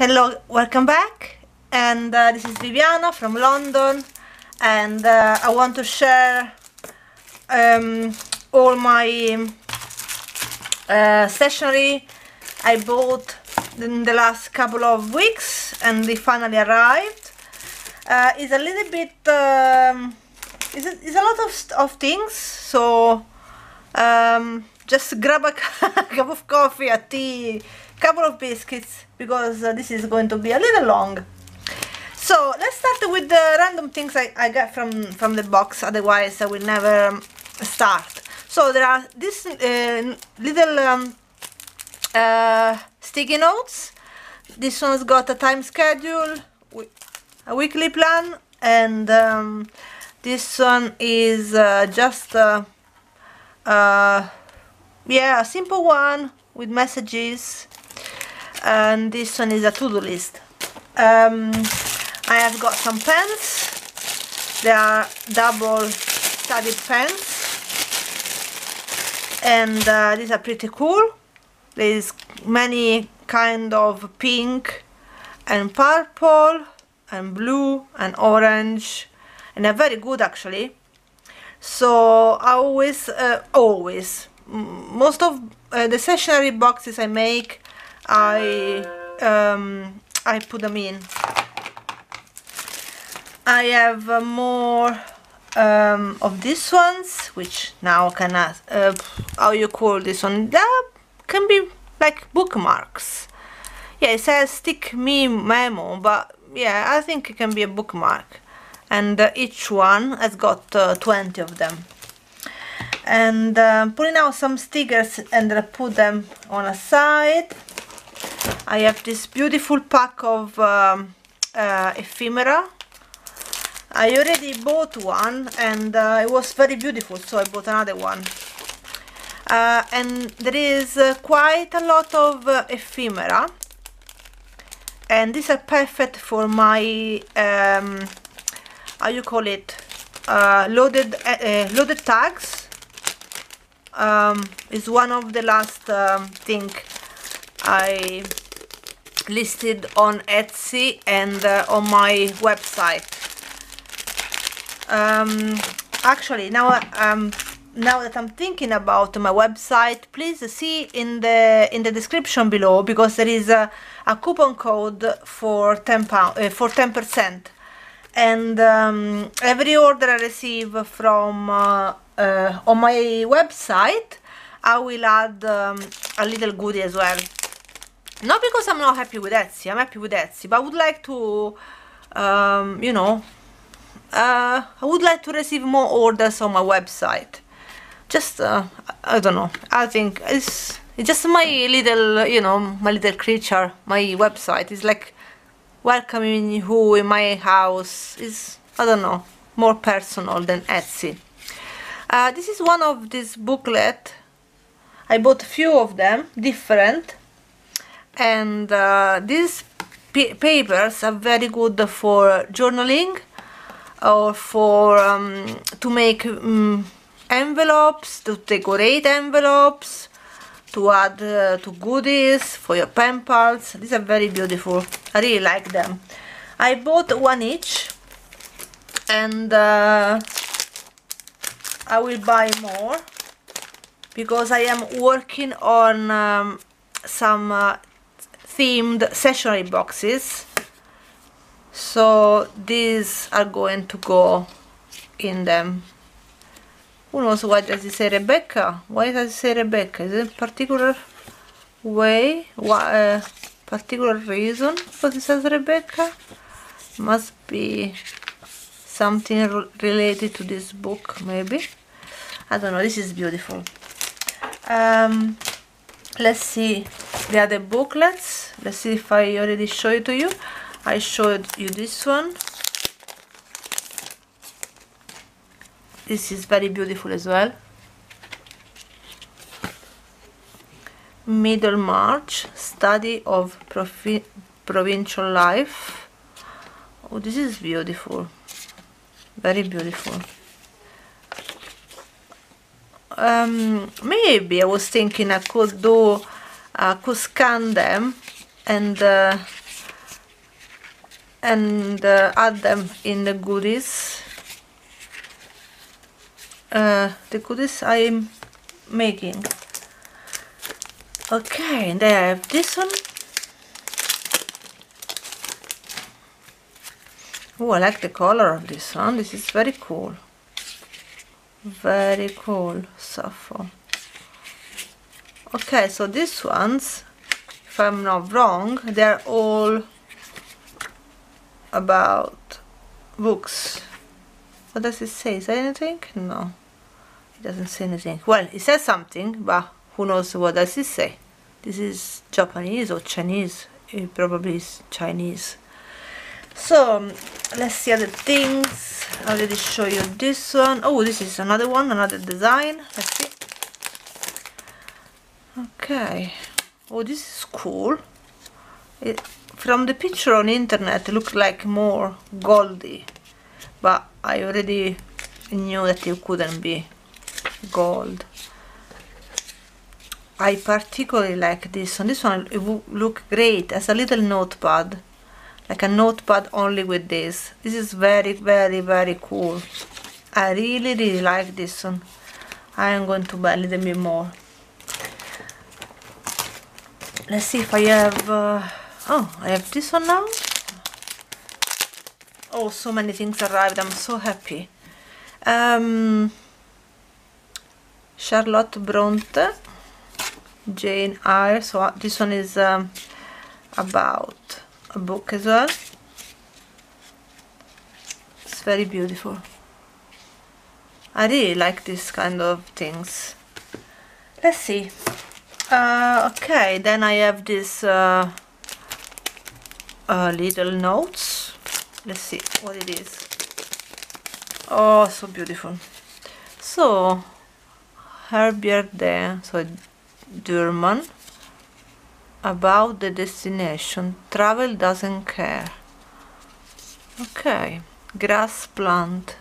Hello, welcome back, and this is Viviana from London, and I want to share all my stationery I bought in the last couple of weeks, and they finally arrived. It's a little bit it's a lot of things, so just grab a cup of coffee, a tea, couple of biscuits, because this is going to be a little long. So let's start with the random things I got from the box, otherwise I will never start. So there are these little sticky notes. This one's got a time schedule, a weekly plan, and this one is just yeah, a simple one with messages, and this one is a to-do list. I have got some pens. They are double-sided pens, and these are pretty cool. There's many kind of pink and purple and blue and orange, and they're very good actually. So I always most of the stationery boxes I make, I put them in. I have more of these ones, which now can how you call this one? That can be like bookmarks. Yeah, it says stick me memo, but yeah, I think it can be a bookmark. And each one has got 20 of them. And putting out some stickers and put them on a side. I have this beautiful pack of ephemera. I already bought one, and it was very beautiful, so I bought another one. And there is quite a lot of ephemera, and these are perfect for my how you call it, loaded tags. Is one of the last thing I listed on Etsy and on my website. Actually, now that I'm thinking about my website, please see in the description below, because there is a coupon code for 10%. And every order I receive from on my website, I will add a little goodie as well. Not because I'm not happy with Etsy, I'm happy with Etsy, but I would like to, you know, I would like to receive more orders on my website. Just, I don't know, I think it's just my little, you know, my little creature, my website. It's like welcoming you in my house. Is, I don't know, more personal than Etsy. This is one of these booklet. I bought a few of them, different, and these papers are very good for journaling, or for to make envelopes, to decorate envelopes, to add to goodies for your pen pals. These are very beautiful. I really like them. I bought one each, and I will buy more, because I am working on some themed stationery boxes, so these are going to go in them. Who knows why does it say Rebecca? Why does it say Rebecca? Is it a particular way? Why, particular reason because it says Rebecca? Must be something related to this book, maybe. I don't know. This is beautiful. Let's see the other booklets. Let's see if I already showed it to you. I showed you this one. This is very beautiful as well. Middlemarch, Study of Provincial Life. Oh, this is beautiful. Very beautiful. Maybe I was thinking I could scan them and and add them in the goodies. The goodies I'm making. Okay, and there I have this one. Oh, I like the color of this one. This is very cool. Very cool, Sappho. Okay, so these ones, if I'm not wrong, they're all about books. What does it say? Is there anything? No, it doesn't say anything. Well, it says something, but who knows what does it say. This is Japanese or Chinese. It probably is Chinese. So let's see other things. I already show you this one. Oh, this is another one, another design. Let's see. Okay. Oh, this is cool. From the picture on the internet, it looked like more goldy, but I already knew that it couldn't be gold. I particularly like this one. This one, it would look great as a little notepad, like a notepad only with this. This is very, very, very cool. I really, really like this one. I am going to buy a little bit more. Let's see if I have oh, I have this one now. Oh, so many things arrived. I'm so happy. Charlotte Bronte, Jane Eyre. So this one is about a book as well. It's very beautiful. I really like this kind of things. Let's see. Okay, then I have this little notes. Let's see what it is. Oh, so beautiful. So Herbert there, so German, about the destination. Travel doesn't care. Okay, grass plant.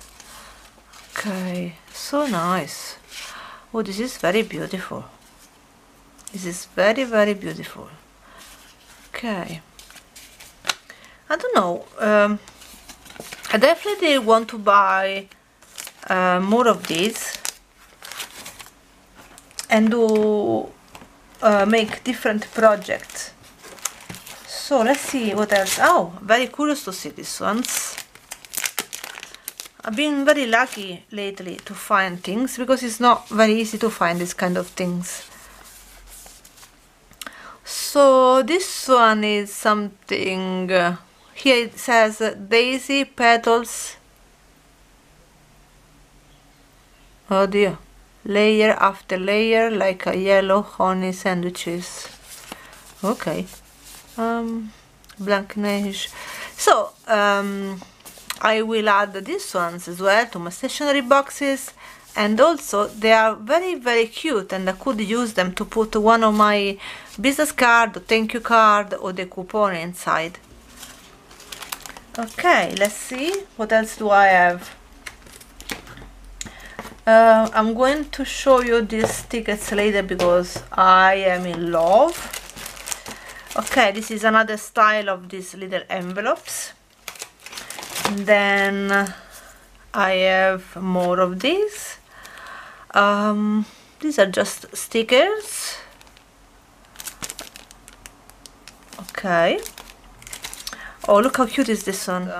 Okay, so nice. Oh, this is very beautiful. This is very, very beautiful. Okay. I don't know. I definitely want to buy more of these and do make different projects. So let's see what else. Oh, very curious to see these ones. I've been very lucky lately to find things because it's not very easy to find this kind of things. So this one is something, here it says daisy petals, oh dear, layer after layer like a yellow honey sandwiches. Okay, blanc neige. So I will add these ones as well to my stationery boxes, and also they are very, very cute, and I could use them to put one of my business card, or thank you card, or the coupon inside. Okay, let's see what else do I have. I'm going to show you these tickets later because I am in love. Okay, this is another style of these little envelopes. And then I have more of these. These are just stickers. Okay. Oh, look how cute is this one.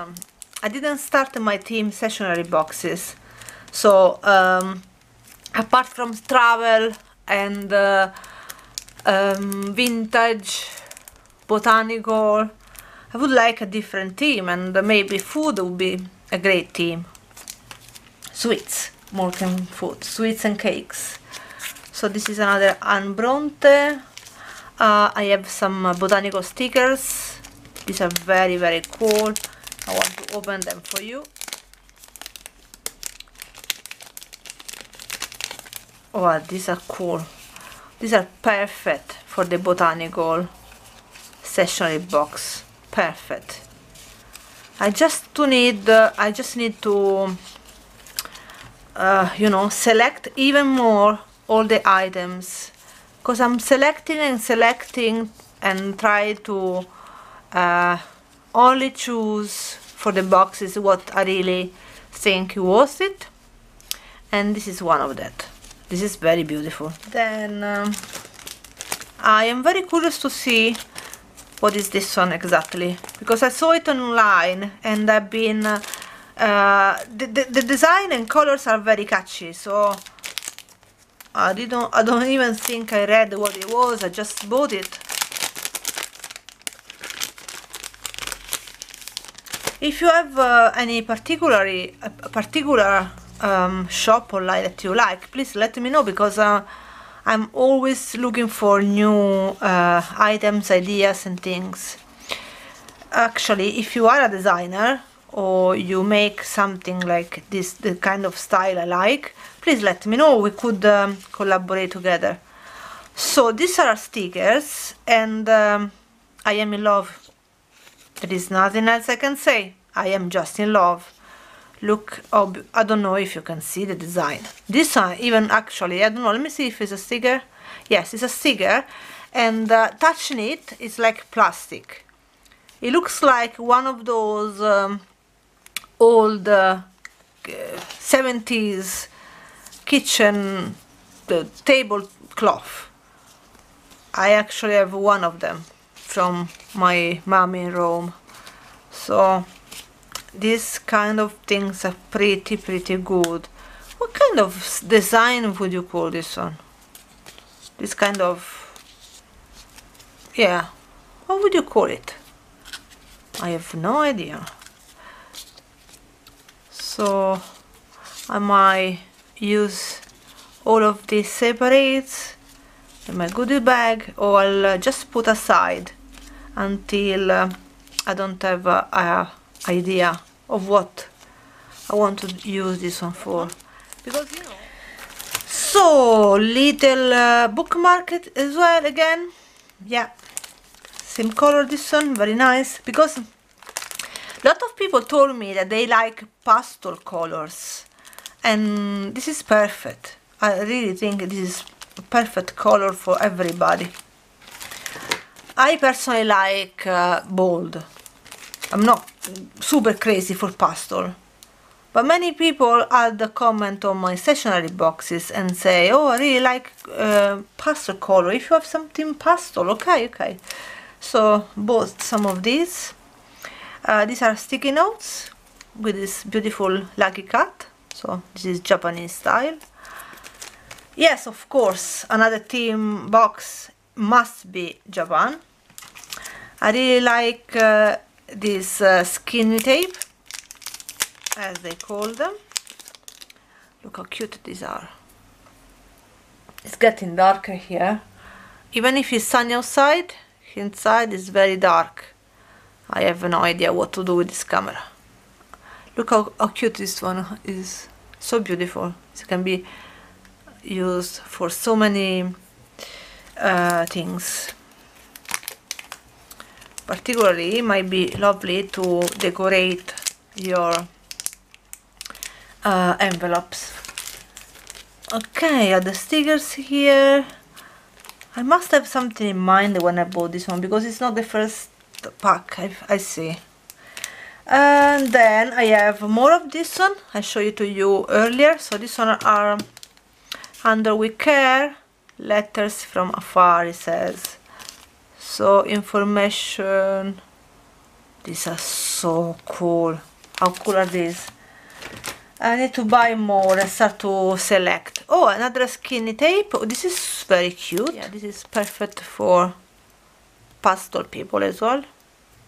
I didn't start my team stationery boxes, so apart from travel and vintage, botanical, I would like a different theme, and maybe food would be a great theme. Sweets, more than food, sweets and cakes. So this is another Anne Bronte. I have some botanical stickers. These are very, very cool. I want to open them for you. Oh, these are cool. These are perfect for the botanical stationery box. Perfect. I just need to you know, select even more all the items, because I'm selecting and try to only choose for the boxes what I really think worth it, and this is one of that. This is very beautiful. Then I am very curious to see what is this one exactly, because I saw it online and I've been the design and colors are very catchy, so I don't even think I read what it was. I just bought it. If you have any particular shop online that you like, please let me know, because I'm always looking for new items, ideas and things. Actually, if you are a designer or you make something like this, the kind of style I like, please let me know. We could collaborate together. So these are stickers, and I am in love. There is nothing else I can say. I am just in love. Look, I don't know if you can see the design. This one, even actually, I don't know. Let me see if it's a sticker. Yes, it's a sticker, and touching it is like plastic. It looks like one of those old 70s kitchen tablecloth. I actually have one of them from my mom in Rome. So these kind of things are pretty good. What kind of design would you call this one? This kind of, yeah, what would you call it? I have no idea. So I might use all of these separate in my goodie bag, or I'll just put aside until I don't have an idea of what I want to use this one for, because you know. So little bookmark as well again. Yeah, same color, this one, very nice, because a lot of people told me that they like pastel colors, and this is perfect. I really think this is a perfect color for everybody. I personally like bold. I'm not super crazy for pastel, but many people add the comment on my stationery boxes and say, oh, I really like pastel color. If you have something pastel, okay. So bought some of these. These are sticky notes with this beautiful lucky cat. So this is Japanese style. Yes, of course, another theme box must be Japan. I really like this skinny tape, as they call them. Look how cute these are. It's getting darker here. Even if it's sunny outside, inside is very dark. I have no idea what to do with this camera. Look how cute this one is. So beautiful. It can be used for so many things. Particularly, it might be lovely to decorate your envelopes. Okay, the stickers here. I must have something in mind when I bought this one, because it's not the first pack I see. And then I have more of this one. I showed it to you earlier. So this one are under with care, letters from afar, it says. So information. These are so cool. How cool are these? I need to buy more and start to select. Oh, another skinny tape. Oh, this is very cute. Yeah, this is perfect for pastel people as well.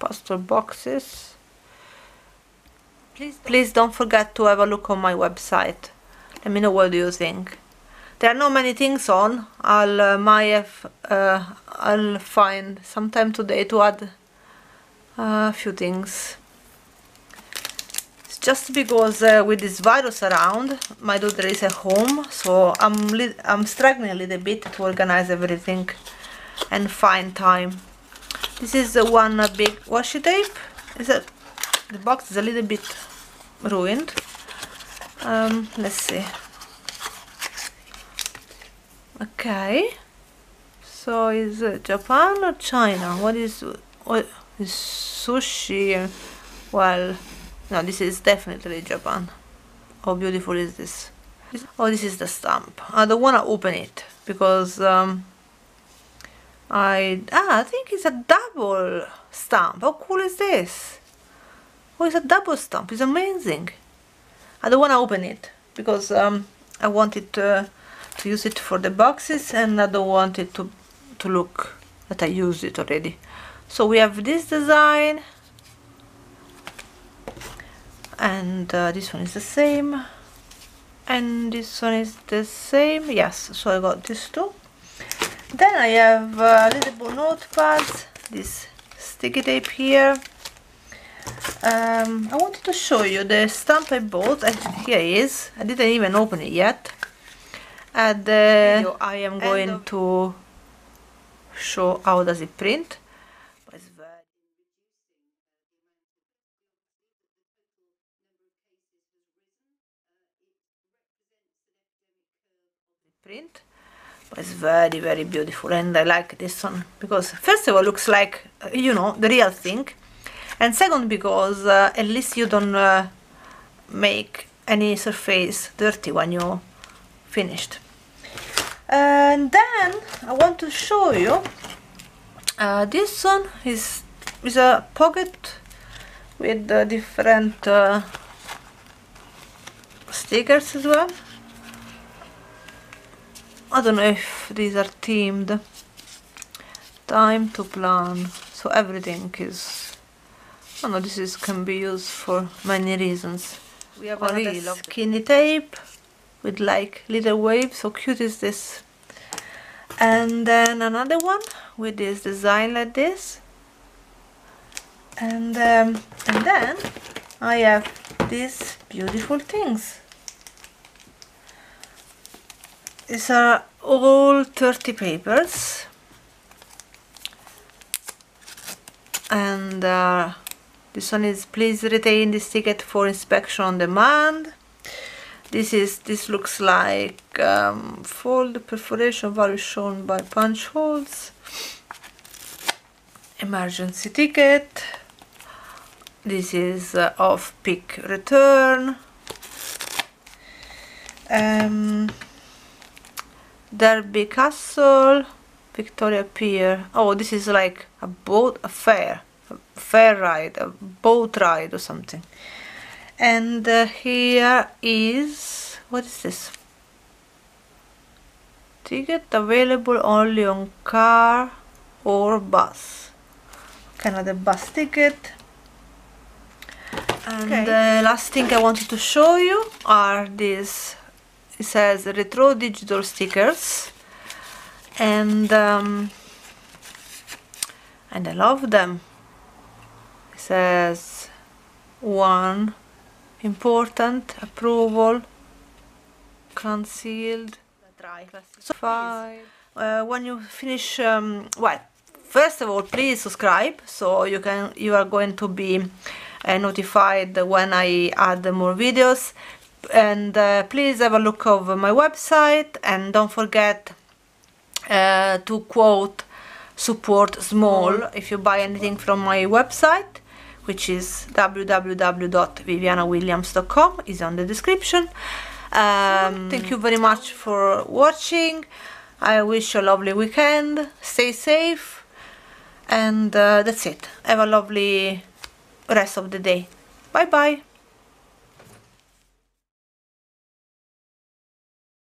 Pastel boxes. Please don't forget to have a look on my website. Let me know what do you think. There are not many things on. I'll find some time today to add a few things. It's just because with this virus around, my daughter is at home, so I'm struggling a little bit to organize everything and find time. This is the one big washi tape. The box is a little bit ruined. Let's see. Okay, so is it Japan or China? What is This sushi, well, no, this is definitely Japan. How beautiful is this? Oh, this is the stamp. I don't want to open it because I think it's a double stamp. How cool is this? Oh, it's a double stamp. It's amazing. I don't want to open it because I wanted to use it for the boxes, and I don't want it to look that I used it already. So we have this design, and this one is the same, and this one is the same. Yes, so I got these two. Then I have little notepads, this sticky tape here. I wanted to show you the stamp I bought. Here it is. I didn't even open it yet. At the video I am going to show how does it print. But it's very, very beautiful, and I like this one because first of all, it looks like, you know, the real thing, and second, because at least you don't make any surface dirty when you finished. And then I want to show you this one is a pocket with different stickers as well. I don't know if these are themed. Time to plan. So everything is, I don't know, this can be used for many reasons. We have a reel of skinny tape with like little waves. How cute is this? And then another one with this design like this. And then I have these beautiful things. These are all 30 papers, and this one is please retain this ticket for inspection on demand. This looks like fold perforation value shown by punch holes. Emergency ticket. This is off-peak return. Derby Castle, Victoria Pier. Oh, this is like a boat, a fair ride, a boat ride or something. And here is, what is this? Ticket available only on car or bus. Another bus ticket. And the last thing I wanted to show you are these. It says retro digital stickers, and I love them. It says 1 important, approval, concealed, 5. When you finish, well, first of all, please subscribe so you are going to be notified when I add more videos. And please have a look over my website, and don't forget to quote support small if you buy anything from my website, which is www.vivianawilliams.com, is on the description. Thank you very much for watching. I wish you a lovely weekend, stay safe, and that's it. Have a lovely rest of the day. Bye bye.